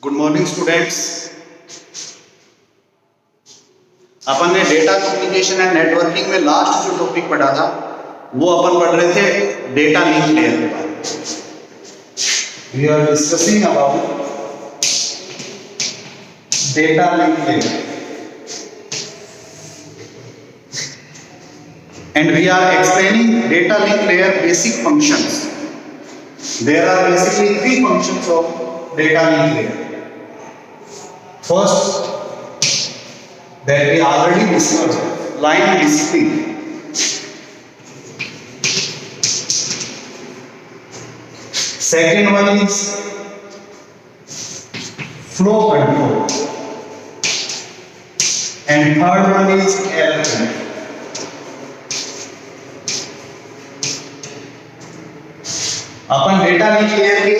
Good morning students. अपन ने data communication and networking में लास्ट जो टॉपिक पढ़ा था वो अपन पढ़ रहे थे डेटा लिंक लेयर के बारे में। We are discussing about data link layer and we are explaining data link layer basic functions. There are basically three functions of data link layer. First, that we already discussed, line discipline. Second one is flow control, and third one is error control. Upon data link layer के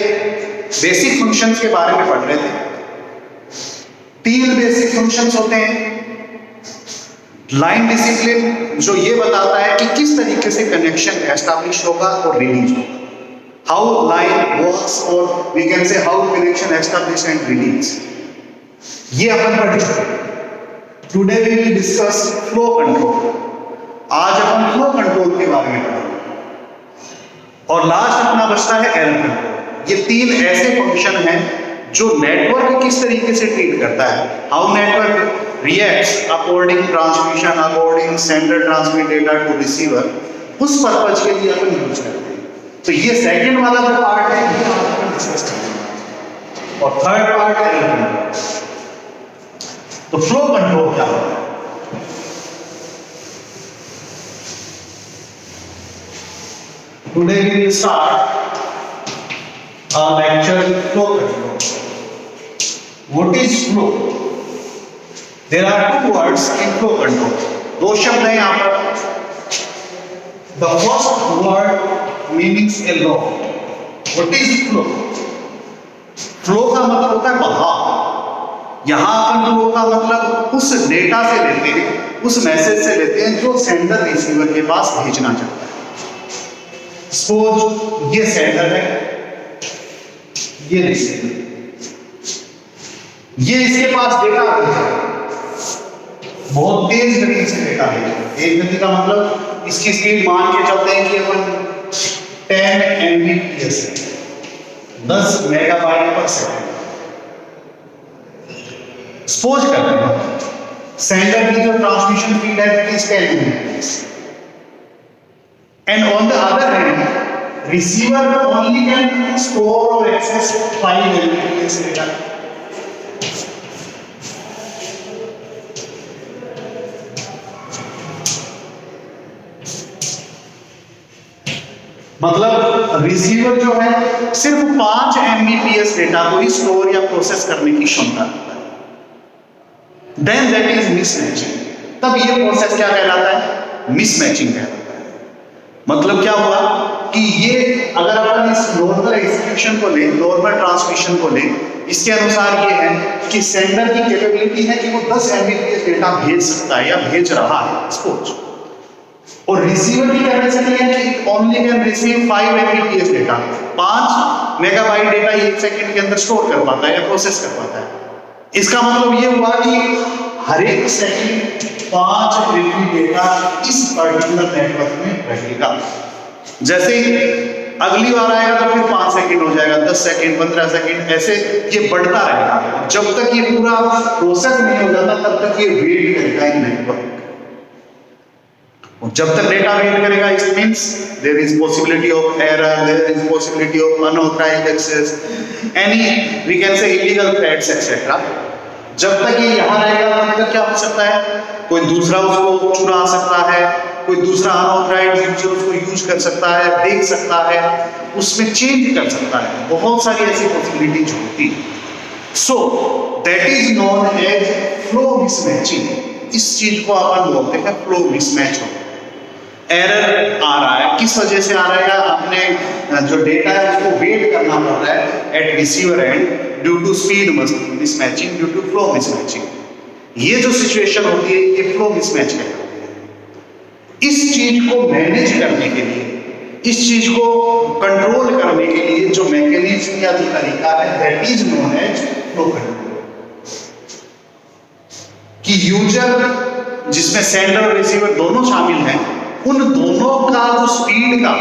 basic functions के बारे में पढ़ रहे थे। तीन basic functions होते हैं। लाइन डिसिप्लिन जो ये बताता है कि किस तरीके से कनेक्शन एस्टैब्लिश होगा और रिलीज होगा, हाउ लाइन वर्क्स, और we can say how connection establish and release. ये अपन पढ़ चुके हैं। Today we will discuss flow control. आज अपन फ्लो कंट्रोल के बारे में पढ़ेंगे। और लास्ट अपना बचता है एरर कंट्रोल। ये तीन ऐसे फंक्शन हैं जो नेटवर्क किस तरीके से ट्रीट करता है, how network reacts according transmission, according sender transmit data to receiver, उस पर्पज के लिए अपन यूज करते हैं। तो ये सेकंड वाला जो पार्ट है ये अपन डिस्कस करेंगे, और थर्ड पार्ट एरर कंट्रोल। तो फ्लो कंट्रोल क्या होता है? Today we will start our lecture with flow control. What is flow? There are two words in flow control. दो शब्द हैं यहाँ पर। The first word means a law. What is flow? Flow का मतलब होता है बहाव। यहाँ अपन फ्लो का मतलब उस डेटा से लेते हैं, उस मैसेज से लेते हैं जो सेंडर रिसीवर के पास भेजना चाहता है। सपोज ये सेंडर है, ये रिसीवर, ये इसके पास डेटा भेजा, बहुत तेज गति से डेटा भेजा। तेज गति का मतलब इसकी स्पीड मान के चलते हैं कि अपन 10 Mbps है, 10 मेगाबाइट पर सेकंड। सपोज करते हैं सेंडर की जो ट्रांसमिशन स्पीड है that is 10 Mbps. And on the other hand, receiver only can store or access 5 Mbps data. मतलब रिसीवर जो है सिर्फ 5 Mbps डेटा को ही स्टोर या प्रोसेस करने की क्षमता रखता है। Then that is mismatching. तब ये प्रोसेस क्या कहलाता है? मिसमैचिंग कहलाता है। मतलब क्या हुआ कि ये अगर अपन इस नॉर्मल एग्जीक्यूशन को लें, नॉर्मल ट्रांसमिशन को लें, इसके अनुसार ये है कि सेंडर की कैपेबिलिटी है कि वो 10 Mbps डेटा भेज सकता है या भेज रहा है सपोज, और रिसीवर की कैपेसिटी है कि only can receive 5 Mbps data, 5 megabyte data 1 second के अंदर स्टोर कर पाता है या प्रोसेस कर पाता है। इसका मतलब ये हुआ कि हर एक सेकंड 5 MB डेटा इस पर्टिकुलर नेटवर्क में रहेगा। जैसे ही अगली बार आएगा तो फिर 5 सेकंड हो जाएगा, 10 सेकंड, 15 सेकंड, ऐसे ये बढ़ता रहेगा। जब तक ये पूरा प्रोसेस नहीं हो जाता तब तक ये वेट करेगा इन नेटवर्क। जब तक डेटा वेट करेगा, it means there is possibility of error, there is possibility of unauthorised access, any we can say illegal threads etcetera. जब तक ये यहाँ रहेगा तब तक क्या हो सकता है, कोई दूसरा उसको चुरा सकता है, कोई दूसरा अनऑथराइज्ड यूजर उसको यूज कर सकता है, देख सकता है, उसमें चेंज कर सकता है। बहुत सारी ऐसी पॉसिबिलिटीज होती है। So that is known as flow mismatching. इस चीज को अपन बोलते हैं फ्लो मिसमैच होना। एरर आ रहा है, किस वजह से आ रहा है? आपने जो डेटा है उसको वेट करना पड़ रहा है at receiver end due to speed mismatching, due to flow mismatching. ये जो सिचुएशन होती है ये फ्लो मिसमैच कहलाती है। इस चीज को मैनेज करने के लिए, इस चीज को कंट्रोल करने के लिए जो मैकेनिज्म या जो तरीका है that is known as flow control, कि यूजर जिसमें सेंडर और रिसीवर दोनों शामिल हैं, उन दोनों का जो स्पीड का,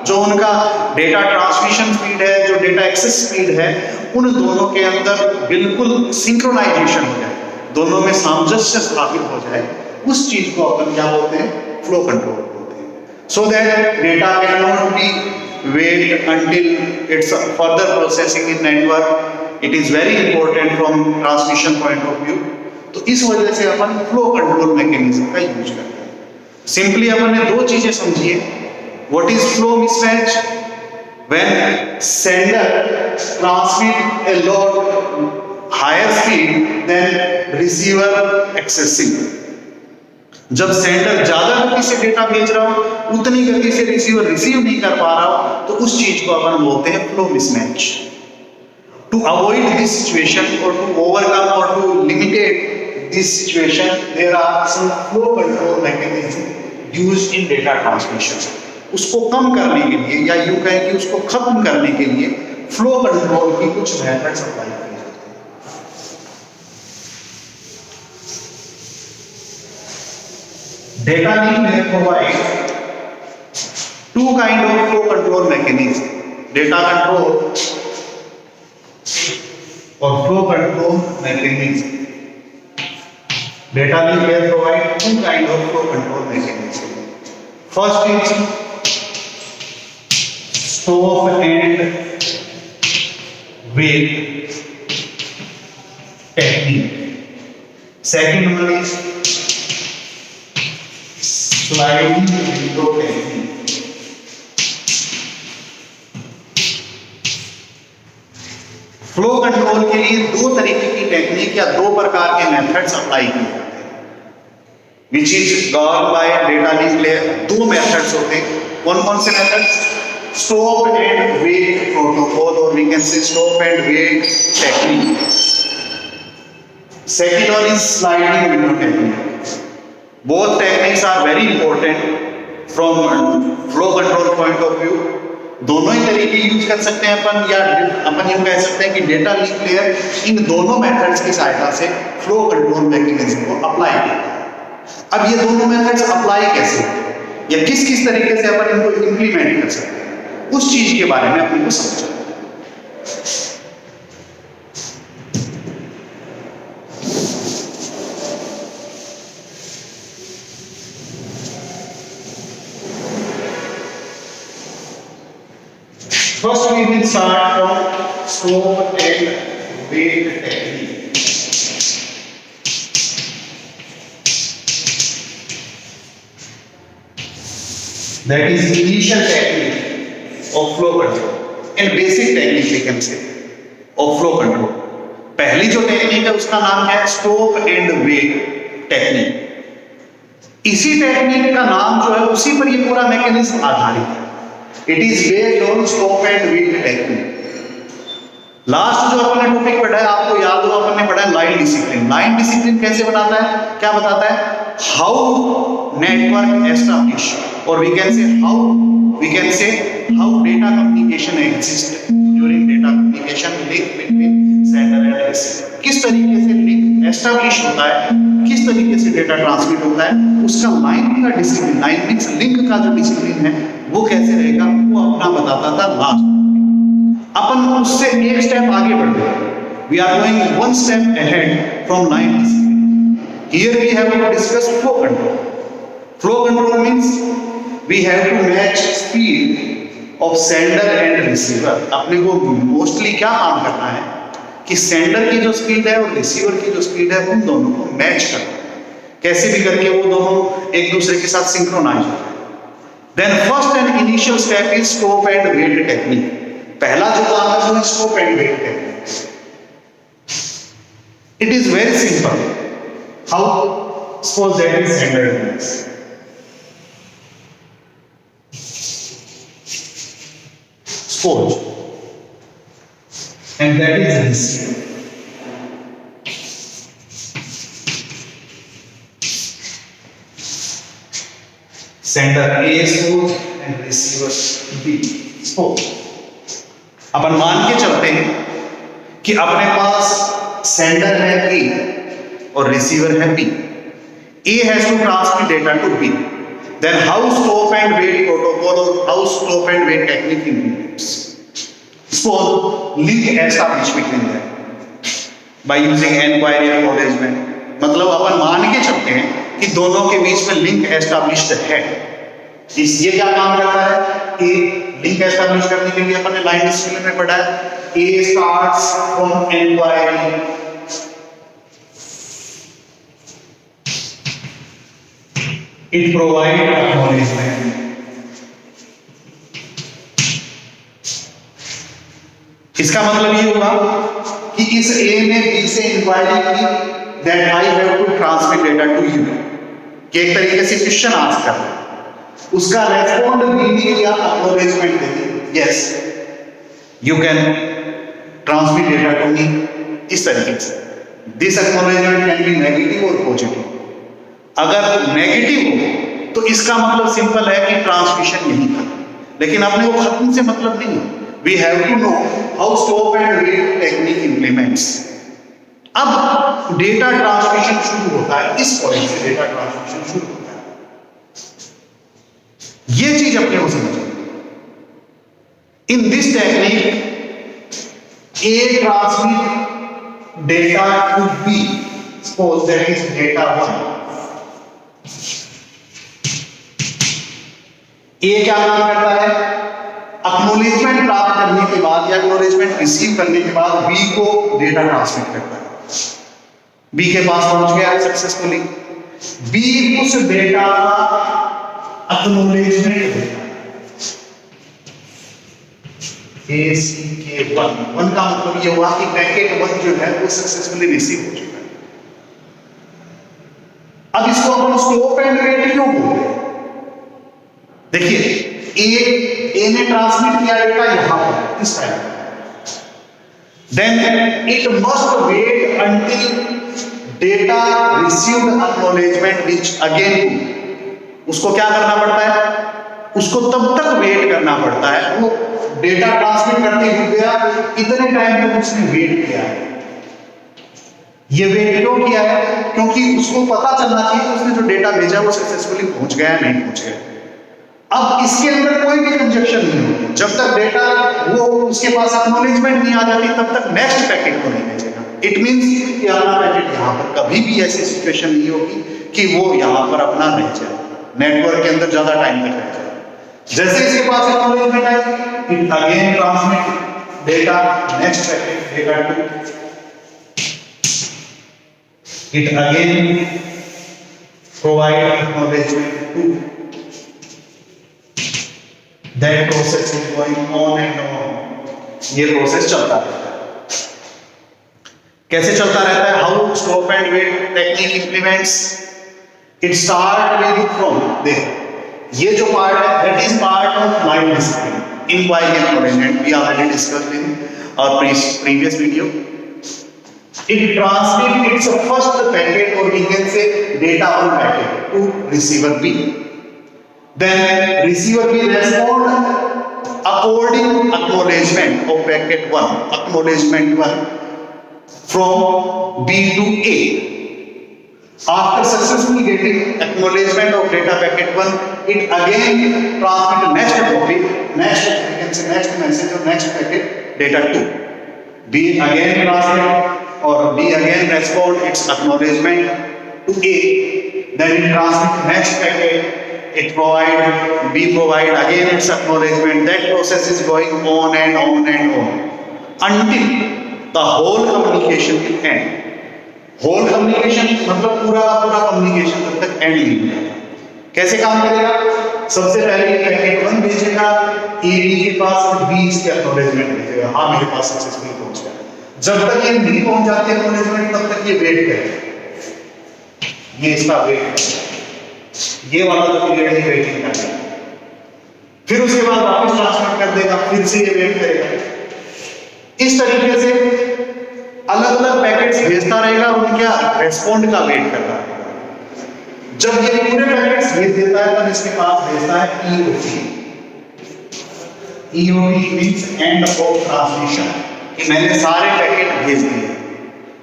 जो उनका डेटा ट्रांसमिशन स्पीड है, जो डेटा एक्सेस स्पीड है, उन दोनों के अंदर बिल्कुल सिंक्रोनाइजेशन हो जाए, दोनों में सामंजस्य स्थापित हो जाए, उस चीज को अपन क्या बोलते हैं? फ्लो कंट्रोल बोलते हैं। So that data can not be wait until its further processing in network. It is very important from transmission point of view. तो इस वजह से अपन फ्लो कंट्रोल मैकेनिज्म का यूज करते हैं। सिंपली अपन ने दो चीजें समझी है। What is flow mismatch? When sender transmit a lot higher speed than receiver accessing. जब सेंडर ज्यादा गति से डेटा भेज रहा हो, उतनी गति से रिसीवर रिसीव नहीं कर पा रहा हो, तो उस चीज को अपन बोलते हैं flow mismatch. To avoid this situation और टू ओवरकम और to limited this situation, there are some flow control mechanism used in data transmission. उसको कम करने के लिए, या यूं कहें कि उसको खत्म करने के लिए, फ्लो कंट्रोल की कुछ मेथड्स अप्लाई किए जाते हैं। Data link provide two kind of flow control mechanism, data control और flow control mechanism. Data link layer provide two kind of flow control mechanism. First is stop and wait technique. Second one is sliding window technique. Flow control के लिए दो तरीके की technique या दो प्रकार के मेथड्स अप्लाई किए जाते हैं, which is govern by data link layer. दो मेथड्स होते हैं। कौन कौन से methods? Stop and wait protocol, और we can say stop and wait technique. Second one is sliding window technique. Both techniques are very important from flow control point of view. दोनों ही तरीके यूज कर सकते हैं अपन, या अपन यूं कह सकते हैं कि डेटा लिंक लेयर इन दोनों मेथड्स की सहायता से फ्लो कंट्रोल मैकेनिज्म को अप्लाई करता है। अब ये दोनों मेथड्स अप्लाई कैसे, या किस किस तरीके से अपन इनको इंप्लीमेंट कर सकते हैं, उस चीज के बारे में अपने को समझना। First we will start from stop and wait technique. That is initial technique of flow control and basic technique we can say of flow control. पहली जो टेक्निक है उसका नाम है स्टॉप एंड वेट टेक्निक। इसी टेक्निक का नाम जो है उसी पर ये पूरा मैकेनिज्म आधारित है। It is based on stop and wait technique. Last जो अपन ने टॉपिक पढ़ा है, आपको याद हो, अपन ने पढ़ा है लाइन डिसिप्लिन। लाइन डिसिप्लिन कैसे बनाता है, क्या बताता है? हाउ नेटवर्क एस्टैब्लिश, और we can say how data communication exist during data communication link between sender and receiver. किस तरीके से लिंक एस्टैब्लिश होता है, किस तरीके से डेटा ट्रांसमिट होता है, उसका लाइन का डिसिप्लिन, लाइन मींस लिंक का जो डिसिप्लिन है वो कैसे रहेगा, वो अपना बताता था लास्ट। अपन उससे एक स्टेप आगे बढ़ गए। We are going one step ahead from line discipline. Here we have to discuss flow control. Flow control means we have to match speed of sender and receiver. अपने को मोस्टली क्या काम करना है कि सेंडर की जो स्पीड है और रिसीवर की जो स्पीड है, उन दोनों को मैच करना है। कैसे भी करके वो दोनों एक दूसरे के साथ सिंक्रोनाइज हो जाए। Then first and initial step is stop and wait technique. पहला जो काम है वो है stop and wait technique. It is very simple. How? Suppose that is sender device. Suppose, and that is receiver. Sender A suppose and receiver B suppose. अपन मान के चलते हैं कि अपने पास सेंडर है ए और रिसीवर है B, A has to transmit data to B. Then how stop and wait protocol or how stop and wait technique implements? Suppose link established between them by using enquiry acknowledgement. मतलब अपन मान के चलते हैं कि दोनों के बीच में लिंक एस्टैब्लिश्ड है। ये क्या काम करता है? A लिंक एस्टैब्लिश करने के लिए अपन ने लाइन डिस्प्ले में पढ़ा है, A starts from enquiry, it provide acknowledgement, इसका मतलब ये हुआ कि इस A ने B से इंक्वायरी की that I have to transmit data to you, कि एक तरीके से क्वेश्चन आस्क कर रहा है, उसका रेस्पॉन्ड B ने किया, acknowledgement they the, yes you can transmit data to me, इस तरीके से। this acknowledgement can be negative or positive। अगर नेगेटिव हो तो इसका मतलब सिंपल है कि ट्रांसमिशन यही था, लेकिन अपने को खत्म से मतलब नहीं है। We have to know how stop and wait technique implements. अब डेटा ट्रांसमिशन शुरू होता है, इस पॉइंट से डेटा ट्रांसमिशन शुरू होता है। ये चीज अपने को समझो। In this technique A transmit data to B, suppose that is data 1। A क्या काम करता है? एक्नॉलेजमेंट प्राप्त करने के बाद या एक्नॉलेजमेंट रिसीव करने के बाद बी को डेटा ट्रांसमिट करता है। बी के पास पहुंच गया सक्सेसफुली, बी उस डेटा का एक्नॉलेजमेंट देता है। ए सी के 1 का मतलब ये हुआ कि पैकेट 1 जो है वो सक्सेसफुली रिसीव हो चुका है। अब इसको अपन स्टॉप एंड वेट क्यों बोलते हैं? देखिए, ए ने ट्रांसमिट किया डेटा यहां पर इस time, then it must wait until data received acknowledgement reach again. उसको क्या करना पड़ता है? उसको तब तक वेट करना पड़ता है, वो डेटा ट्रांसमिट करते हुए गया, इतने टाइम तक उसने वेट किया है। ये वेट क्यों किया है? क्योंकि उसको पता चलना चाहिए कि उसने जो डेटा भेजा वो सक्सेसफुली पहुंच गया है नहीं पहुंच गया। अब इसके अंदर कोई भी कंजक्शन नहीं होगी, जब तक डेटा वो उसके पास एक्नॉलेजमेंट नहीं आ जाती तब तक नेक्स्ट पैकेट को नहीं भेजेगा। इट मींस कि अपना पैकेट यहाँ पर कभी भी ऐसी सिचुएशन नहीं होगी कि वो यहाँ पर अपना रह जाए, नेटवर्क के अंदर ज्यादा टाइम तक रह जाए। जैसे इसके पास एक्नॉलेजमेंट आए, it again transmit data next packet data 2, it again provide acknowledgement to, that process is going on and on। ये प्रोसेस चलता रहता है। कैसे चलता रहता है? How stop and wait technique implements. It start very from, देख ये जो पार्ट है that is part of line display inquiry acknowledgement, we already discussed in our previous video. It transmits its first packet or we can say data 1 packet to receiver B. Then receiver B respond according to acknowledgement of packet 1, acknowledgement 1 from B to A. After successfully getting acknowledgement of data packet 1, it again transmit next copy, next we can say next message or next packet data 2. B again transmit or B again respond its acknowledgement to A, then it transmit next packet, it provide, B provide again its acknowledgement. That process is going on and on and on until the whole communication will end. Whole communication मतलब पूरा का पूरा communication तब तक end नहीं होगा। कैसे काम करेगा? सबसे पहले ये पैकेट 1 भेजेगा A B के पास और B इसके acknowledgement भेजेगा, हाँ मेरे पास सक्सेसफुली पहुंच गया। जब तक ये नहीं पहुंच जाती एक्नॉलेजमेंट तब तक ये वेट करेगा, ये इसका वेट है, ये वाला जो पीरियड है वेटिंग करना। फिर उसके बाद वापस ट्रांसमिट कर देगा, फिर से ये वेट करेगा। इस तरीके से अलग अलग पैकेट्स भेजता रहेगा और उनके रेस्पॉन्ड का वेट कर रहा है। जब ये पूरे पैकेट्स भेज देता है तब इसके पास भेजता है EOT। EOT means end of transmission, कि मैंने सारे पैकेट भेज दिए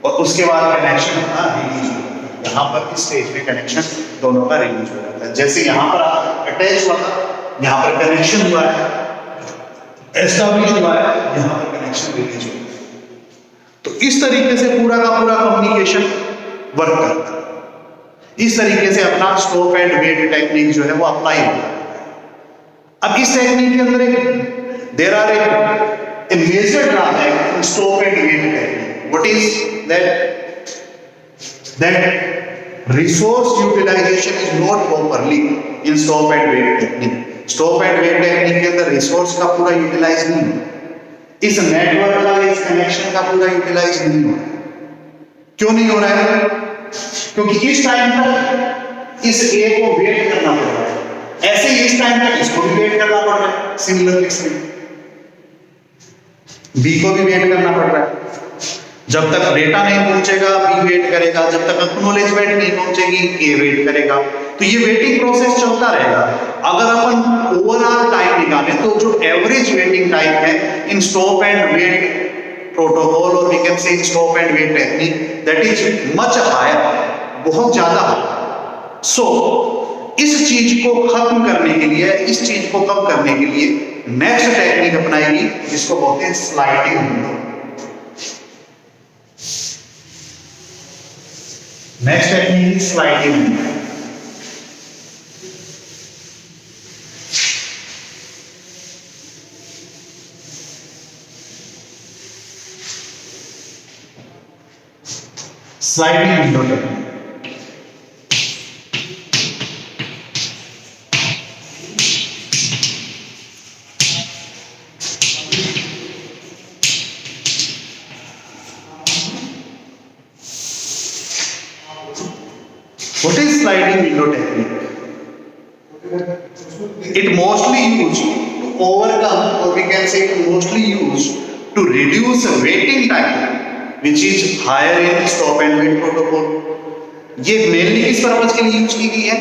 और उसके बाद कनेक्शन अपना रिलीज हो जाता है। यहाँ पर इस स्टेज पे कनेक्शन दोनों का रिलीज हो जाता है। जैसे यहाँ पर अटैच हुआ था, यहाँ पर कनेक्शन हुआ है, एस्टैब्लिश हुआ है, यहाँ पर कनेक्शन रिलीज हुआ है। तो इस तरीके से पूरा का पूरा कम्युनिकेशन वर्क करता है। इस तरीके से अपना स्टॉप एंड वेट टेक्निक जो है वो अप्लाई होता है। अब इस टेक्निक के अंदर एक there are a major drawback in stop and wait technique. What is that resource utilization is not properly in stop and wait technique. Stop and wait technique के अंदर रिसोर्स का पूरा यूटिलाइज नहीं हो, इस नेटवर्क का, इस कनेक्शन का पूरा यूटिलाइज नहीं हो रहा है। क्यों नहीं हो रहा है? क्योंकि इस टाइम तक इस ए को वेट करना पड़ रहा है, ऐसे ही इस टाइम तक इसको भी वेट करना पड़ रहा है, सिमिलरली बी को भी वेट करना पड़ रहा है। जब तक डेटा नहीं पहुंचेगा बी वेट करेगा, जब तक एक्नॉलेजमेंट नहीं पहुंचेगी ए वेट करेगा। तो ये वेटिंग प्रोसेस चलता रहेगा। अगर अपन ओवरऑल टाइम निकालें तो जो एवरेज वेटिंग टाइम है in stop and wait protocol और we can say stop and wait technique, that is much higher, बहुत ज्यादा है। सो इस चीज को खत्म करने के लिए, इस चीज को कम करने के लिए नेक्स्ट टेक्निक अपनाएगी जिसको बोलते हैं sliding window. Next technique is sliding window. Sliding window technique What is sliding window technique? It mostly used to overcome, or we can say it mostly used to reduce waiting time, which is higher in stop and wait protocol. ये mainly किस purpose के लिए use की गई है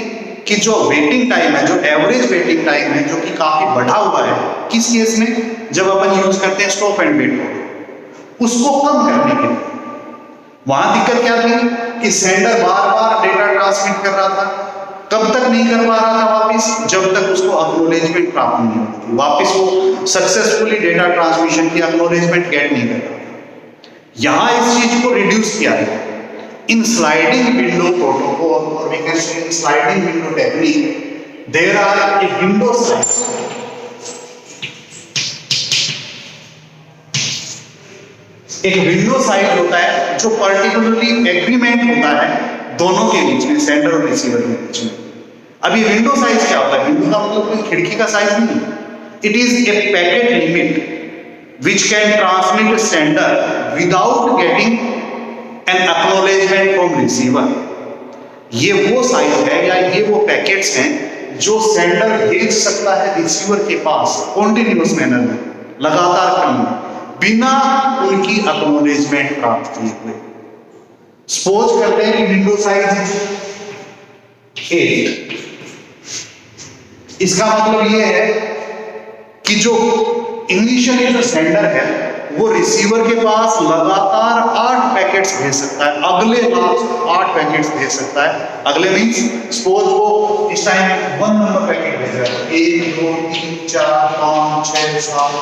कि जो waiting time है, जो एवरेज वेटिंग टाइम है, जो कि काफी बढ़ा हुआ है, किस केस में? जब अपन यूज करते हैं स्टॉप एंड वेट प्रोटोकॉल, उसको कम करने के लिए। वहां दिक्कत क्या थी कि सेंडर बार बार डेटा ट्रांसमिट कर रहा था, कब तक नहीं कर पा रहा था वापस? जब तक उसको एक्नॉलेजमेंट प्राप्त नहीं होती थी, वापस वो सक्सेसफुली डेटा ट्रांसमिशन की एक्नॉलेजमेंट गेट नहीं कर रहा था। यहां इस चीज को रिड्यूस किया गया इन स्लाइडिंग विंडो प्रोटोकॉल, और we can say in sliding window technique there are a window size. एक विंडो साइज होता है जो पर्टिकुलरली एग्रीमेंट होता है दोनों के बीच में, सेंडर और रिसीवर के बीच में। अब ये विंडो साइज क्या होता है? विंडो का मतलब कोई खिड़की का साइज नहीं, it is a packet limit which can transmit sender without getting an acknowledgement from receiver. ये वो साइज है या ये वो पैकेट्स हैं जो सेंडर भेज सकता है रिसीवर के पास कॉन्टिन्यूअस मैनर में, लगातार क्रम में, बिना उनकी एक्नॉलेजमेंट प्राप्त किए हुए। सपोज करते हैं कि विंडो साइज 8। इसका मतलब यह है कि जो इनिशियली जो सेंडर है वो रिसीवर के पास लगातार 8 पैकेट्स भेज सकता है, अगले 8 पैकेट्स भेज सकता है। अगले मींस सपोज वो इस टाइम 1 नंबर पैकेट भेज रहा है, 1 2 3 4 5 6 7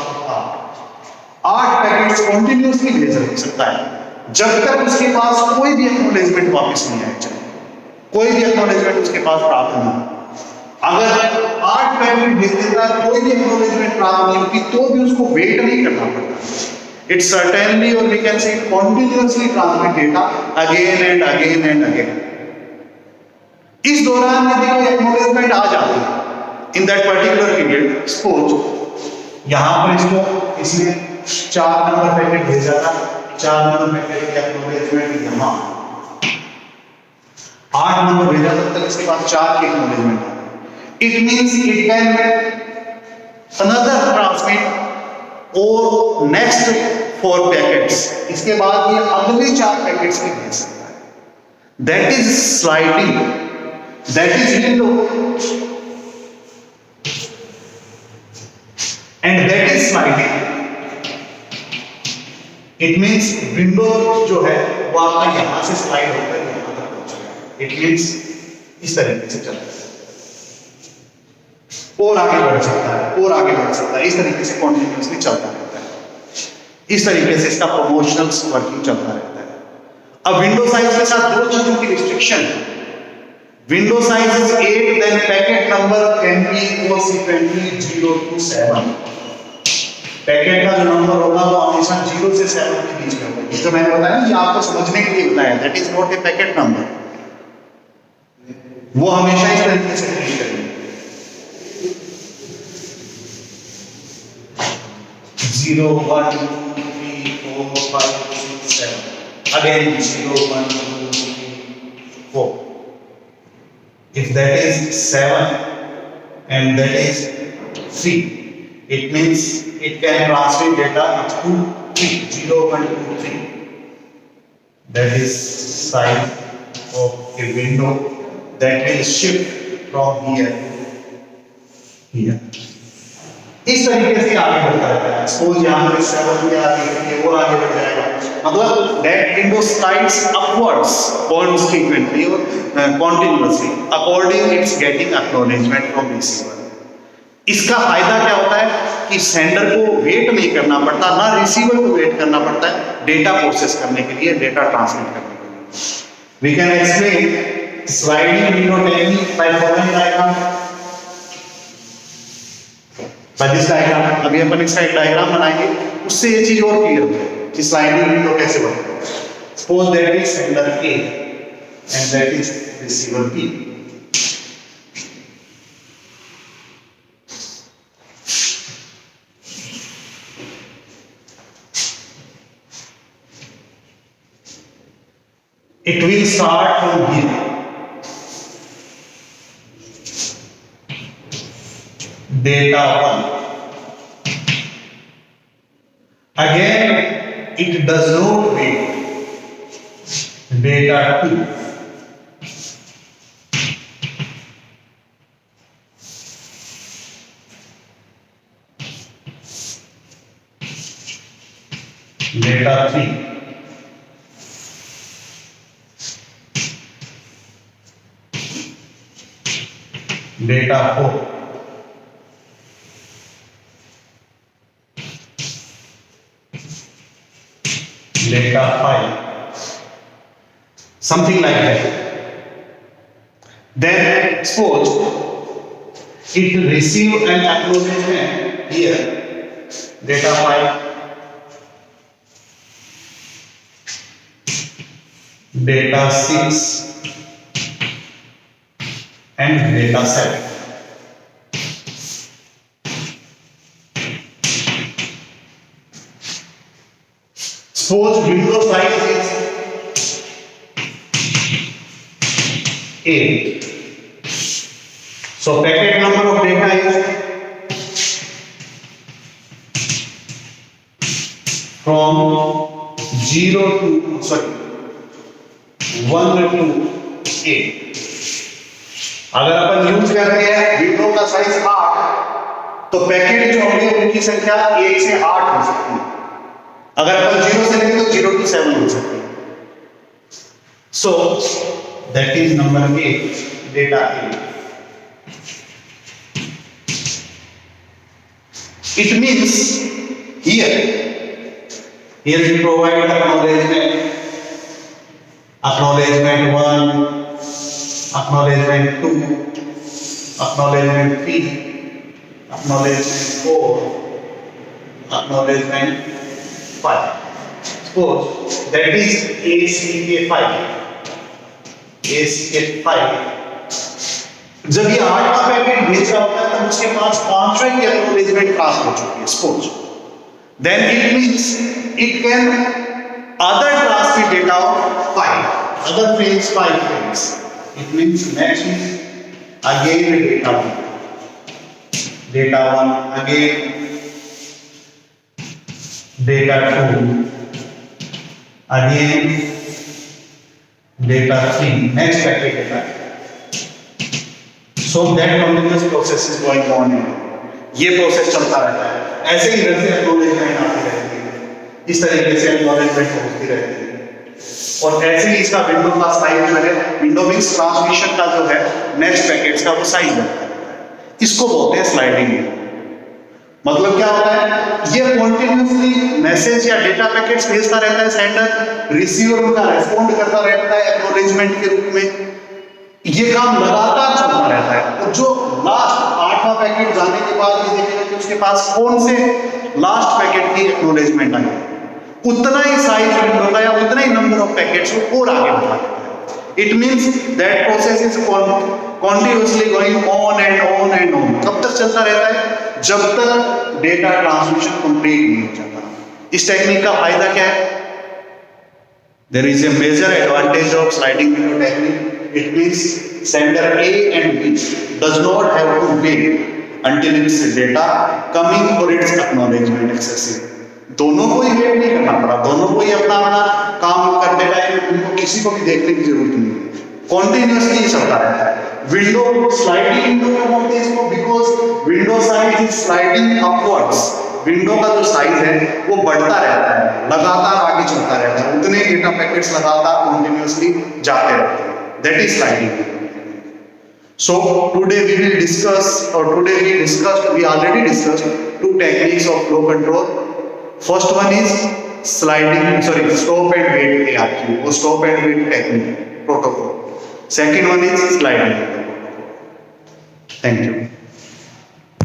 8 पैकेट्स कॉन्टिन्यूअसली भेज सकता है जब तक उसके पास कोई भी एक्नॉलेजमेंट वापस नहीं आए, कोई भी एक्नॉलेजमेंट उसके पास प्राप्त नहीं। अगर 8 पैकेट भेज देता है, कोई भी एक्नॉलेजमेंट प्राप्त नहीं होती, तो भी उसको वेट नहीं करना पड़ता। इट सर्टेनली, और we can say it continuously transmit data again and again and again. इस दौरान यदि कोई एक्नॉलेजमेंट आ जाती है in that particular period, suppose यहां पर इसको इसने 4 नंबर पैकेट भेजा था, 4 नंबर पैकेट की एक्नॉलेजमेंट यहां 8 नंबर भेजा, तब तक इसके पास 4 की एक्नॉलेजमेंट है। It means it can another transmit और नेक्स्ट 4 पैकेट्स, इसके बाद ये अगले 4 पैकेट्स भी भेज सकता है। That is sliding, that is window, and that is sliding it means window जो है वो आपका यहां से स्लाइड होकर यहां तक पहुंचेगा। इट मींस इस तरीके से चलता है और आगे बढ़ सकता है और आगे बढ़ सकता है, इस तरीके से कॉन्टिन्यूसली चलता रहता है। इस तरीके से इसका प्रमोशनल वर्किंग चलता रहता है। अब विंडो साइज के साथ दो चीजों की रिस्ट्रिक्शन है। Window size is 8, then packet number can be consequently 0 to 7। Packet का जो नंबर होगा वो हमेशा 0 से 7 के बीच में होगा। जो मैंने बताया ये आपको समझने के लिए बताया, that is not a packet number. वो हमेशा इस तरीके से ट्रीट करेंगे 0 1 2 3 4 5 6 7, again 0 1 2 3 4। If that is 7 and that is 3, it means it can transmit data up to 3, 0 1 2 3। That is size of a window that will shift from here to here। इस तरीके से आगे बढ़ता रहता है। सपोज यहाँ पे 7 में आगे वो आगे बढ़ जाएगा, मतलब that window slides upwards consequently or continuously according it's getting acknowledgement from receiver। इसका फायदा क्या होता है कि सेंडर को वेट नहीं करना पड़ता, ना रिसीवर को वेट करना पड़ता है डेटा प्रोसेस करने के लिए, डेटा ट्रांसमिट करने के लिए। We can explain sliding window technique by following diagram. By this diagram अभी अपन एक साइड डायग्राम बनाएंगे, उससे ये चीज और क्लियर होगी कि स्लाइडिंग विंडो कैसे बनती है। Suppose that is sender A and that is receiver B. It will start from here. Data 1. Again, it does not wait. Data 2. Data 3. Data 4, data 5, something like that. Then suppose it receive an acknowledgement here, data 5, data 6 and data 7। Suppose window size is 8, so packet number of data is from 0 to 1 to 8। अगर अपन use करते हैं window का size 8, तो packet जो होंगे उनकी संख्या 1 से 8 हो सकती है। अगर अपन 0 से लेंगे तो 0 to 7 हो सकती है। So that is number 8, data 8। It means here we provide acknowledgement 1, acknowledgement 2, acknowledgement 3, acknowledgement 4, acknowledgement 5। Suppose that is ACK5। जब ये 8 का पैकेट भेज रहा होता है तब उसके पास 5वें की acknowledgement प्राप्त हो चुकी है। Suppose then it means it can other transmit data of 5 other frames, 5 frames। It means next is again data 1 again data 2 again data 3 next packet data। So that continuous process is going on। ये process चलता रहता है, ऐसे ही इधर से acknowledgement आती रहती है। इस तरीके से एक्नॉलेजमेंट होती रहती है। और ऐसे ही इसका विंडो का साइज जो है, विंडो मींस ट्रांसमिशन का जो है नेक्स्ट पैकेट्स का वो साइज है, इसको बोलते हैं स्लाइडिंग। मतलब क्या होता है, ये कॉन्टिन्यूसली मैसेज या डेटा पैकेट्स भेजता रहता है सेंडर, रिसीवर उनका रेस्पॉन्ड करता रहता है एक्नॉलेजमेंट के रूप में। ये काम लगातार चलता रहता है, और जो लास्ट 8वां पैकेट जाने के बाद ये देखेगा कि उसके पास कौन से लास्ट पैकेट की एक्नॉलेजमेंट आई, उतना ही साइज विंडो का या उतना ही नंबर ऑफ पैकेट्स को और आगे बढ़ा देता है। It means that process is continuously going on and on and on. कब तक चलता रहता है, जब तक डेटा ट्रांसमिशन कंप्लीट नहीं हो जाता। इस टेक्निक का फायदा क्या है, there is a major advantage of sliding window technique. It means sender A and B does not have to wait until its data coming for its acknowledgement accessing. दोनों को ही वेट नहीं करना पड़ा, दोनों को ही अपना काम करते टाइम उनको किसी को भी देखने की जरूरत नहीं, कॉन्टिन्यूसली चलता रहता है। विंडो स्लाइडिंग विंडो में बोलते हैं इसको because window size is sliding upwards. Window का जो साइज है वो बढ़ता रहता है, लगातार आगे चलता रहता है, उतने डेटा पैकेट्स लगातार कॉन्टिन्यूसली जाते रहते हैं। That is sliding. So today we will discuss, or today we already discussed 2 techniques of flow control. First one is stop and wait ARQ, or stop and wait technique protocol. Second one is sliding. Thank you.